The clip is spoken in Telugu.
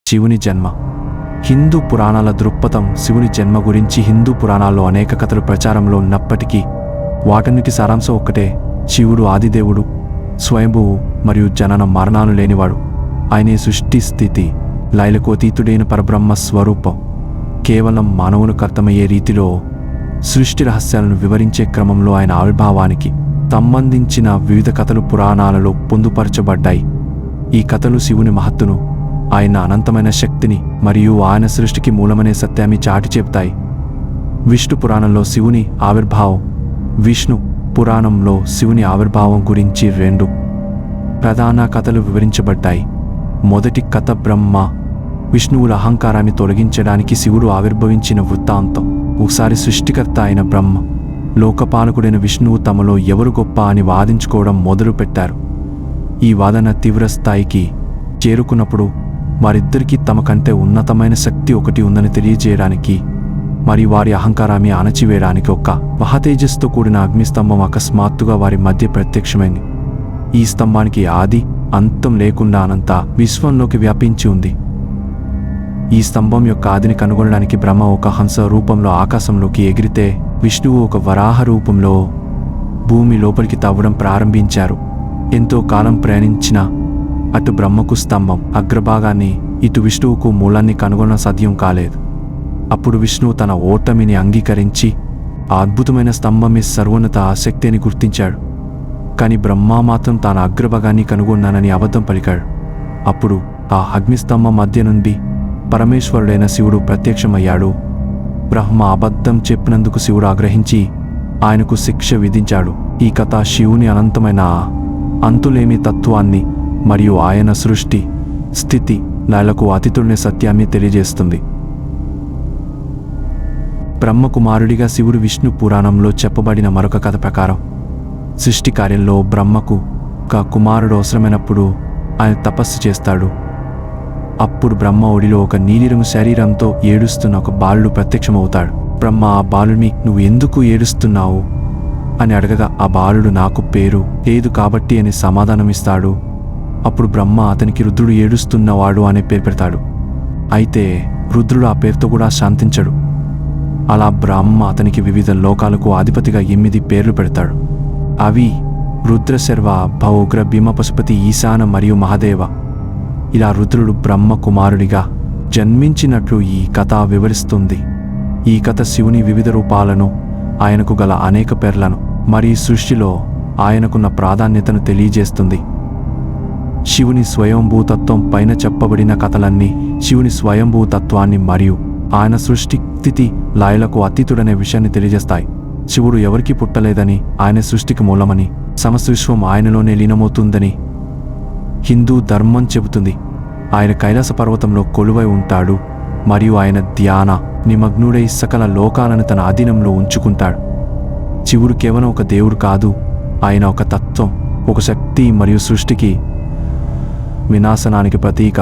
శివుని జన్మ. హిందూ పురాణాల దృక్పథం శివుని జన్మ గురించి హిందూ పురాణాల్లో అనేక కథలు ప్రచారంలో ఉన్నప్పటికీ వాటన్నిటి సారాంశం ఒక్కటే: శివుడు ఆదిదేవుడు, స్వయంభువు మరియు జనన మరణాలు లేనివాడు. ఆయనే సృష్టి స్థితి లయలకు అతీతుడైన పరబ్రహ్మ స్వరూపం. కేవలం మానవులకు అర్థమయ్యే రీతిలో సృష్టి రహస్యాలను వివరించే క్రమంలో ఆయన ఆవిర్భావానికి సంబంధించిన వివిధ కథలు పురాణాలలో పొందుపరచబడ్డాయి. ఈ కథలు శివుని మహత్తును, ఆయన అనంతమైన శక్తిని మరియు ఆయన సృష్టికి మూలమనే సత్యాన్ని చాటి చెప్తాయి. విష్ణు పురాణంలో శివుని ఆవిర్భావం. విష్ణు పురాణంలో శివుని ఆవిర్భావం గురించి 2 ప్రధాన కథలు వివరించబడ్డాయి. మొదటి కథ బ్రహ్మ విష్ణువుల అహంకారాన్ని తొలగించడానికి శివుడు ఆవిర్భవించిన వృత్తాంతం. ఒకసారి సృష్టికర్త అయిన బ్రహ్మ, లోకపాలకుడైన విష్ణువు తమలో ఎవరు గొప్ప అని వాదించుకోవడం మొదలుపెట్టారు. ఈ వాదన తీవ్ర స్థాయికి చేరుకున్నప్పుడు వారిద్దరికీ తమ కంటే ఉన్నతమైన శక్తి ఒకటి ఉందని తెలియజేయడానికి మరియు వారి అహంకారాన్ని అణచివేయడానికి ఒక మహాతేజస్తో కూడిన అగ్నిస్తంభం అకస్మాత్తుగా వారి మధ్య ప్రత్యక్షమైంది. ఈ స్తంభానికి ఆది అంతం లేకుండా అనంత విశ్వంలోకి వ్యాపించి ఉంది. ఈ స్తంభం యొక్క ఆదిని కనుగొనడానికి బ్రహ్మ ఒక హంస రూపంలో ఆకాశంలోకి ఎగిరితే, విష్ణువు ఒక వరాహ రూపంలో భూమి లోపలికి తవ్వడం ప్రారంభించారు. ఎంతో కాలం ప్రయాణించిన అటు బ్రహ్మకు స్తంభం అగ్రభాగాన్ని, ఇటు విష్ణువుకు మూలాన్ని కనుగొన సాధ్యం కాలేదు. అప్పుడు విష్ణువు తన ఓటమిని అంగీకరించి ఆ అద్భుతమైన స్తంభమే సర్వోన్నత ఆసక్తి అని గుర్తించాడు. కానీ బ్రహ్మ మాత్రం తాను అగ్రభాగాన్ని కనుగొన్నానని అబద్ధం పలికాడు. అప్పుడు ఆ అగ్నిస్తంభం మధ్య నుండి పరమేశ్వరుడైన శివుడు ప్రత్యక్షమయ్యాడు. బ్రహ్మ అబద్ధం చెప్పినందుకు శివుడు ఆగ్రహించి ఆయనకు శిక్ష విధించాడు. ఈ కథ శివుని అనంతమైన అంతులేమి తత్వాన్ని మరియు ఆయన సృష్టి స్థితి లయలకు అతీతుడనే సత్యాన్ని తెలియజేస్తుంది. బ్రహ్మకుమారుడిగా శివుడు విష్ణు పురాణంలో చెప్పబడిన మరొక కథ ప్రకారం, సృష్టి కార్యంలో బ్రహ్మకు ఒక కుమారుడు అవసరమైనప్పుడు ఆయన తపస్సు చేస్తాడు. అప్పుడు బ్రహ్మ ఒడిలో ఒక నీలిరంగు శరీరంతో ఏడుస్తున్న ఒక బాలుడు ప్రత్యక్షమవుతాడు. బ్రహ్మ ఆ బాలుడిని, "నువ్వు ఎందుకు ఏడుస్తున్నావు?" అని అడగగా, ఆ బాలుడు, "నాకు పేరు లేదు కాబట్టి" అని సమాధానమిస్తాడు. అప్పుడు బ్రహ్మ అతనికి రుద్రుడు ఏడుస్తున్నవాడు అనే పేరు పెడతాడు. అయితే రుద్రుడు ఆ పేరుతో కూడా శాంతించడు. అలా బ్రహ్మ అతనికి వివిధ లోకాలకు అధిపతిగా 8 పేర్లు పెడతాడు. అవి రుద్రశర్వ, భౌగ్ర, భీమ, పశుపతి, ఈశాన మరియు మహాదేవ. ఇలా రుద్రుడు బ్రహ్మ కుమారుడిగా జన్మించినట్లు ఈ కథ వివరిస్తుంది. ఈ కథ శివుని వివిధ రూపాలను, ఆయనకు గల అనేక పేర్లను మరియు సృష్టిలో ఆయనకున్న ప్రాధాన్యతను తెలియజేస్తుంది. శివుని స్వయంభూతత్వం పైన చెప్పబడిన కథలన్నీ శివుని స్వయంభూతత్వాన్ని మరియు ఆయన సృష్టి స్థితి లయలకు అతీతుడనే విషయాన్ని తెలియజేస్తాయి. శివుడు ఎవరికీ పుట్టలేదని, ఆయన సృష్టికి మూలమని, సమస్త విశ్వం ఆయనలోనే లీనమవుతుందని హిందూ ధర్మం చెబుతుంది. ఆయన కైలాస పర్వతంలో కొలువై ఉంటాడు మరియు ఆయన ధ్యాన నిమగ్నుడై సకల లోకాలను తన అధీనంలో ఉంచుకుంటాడు. శివుడు కేవలం ఒక దేవుడు కాదు, ఆయన ఒక తత్వం, ఒక శక్తి మరియు సృష్టికి వినాశనానికి ప్రతీక.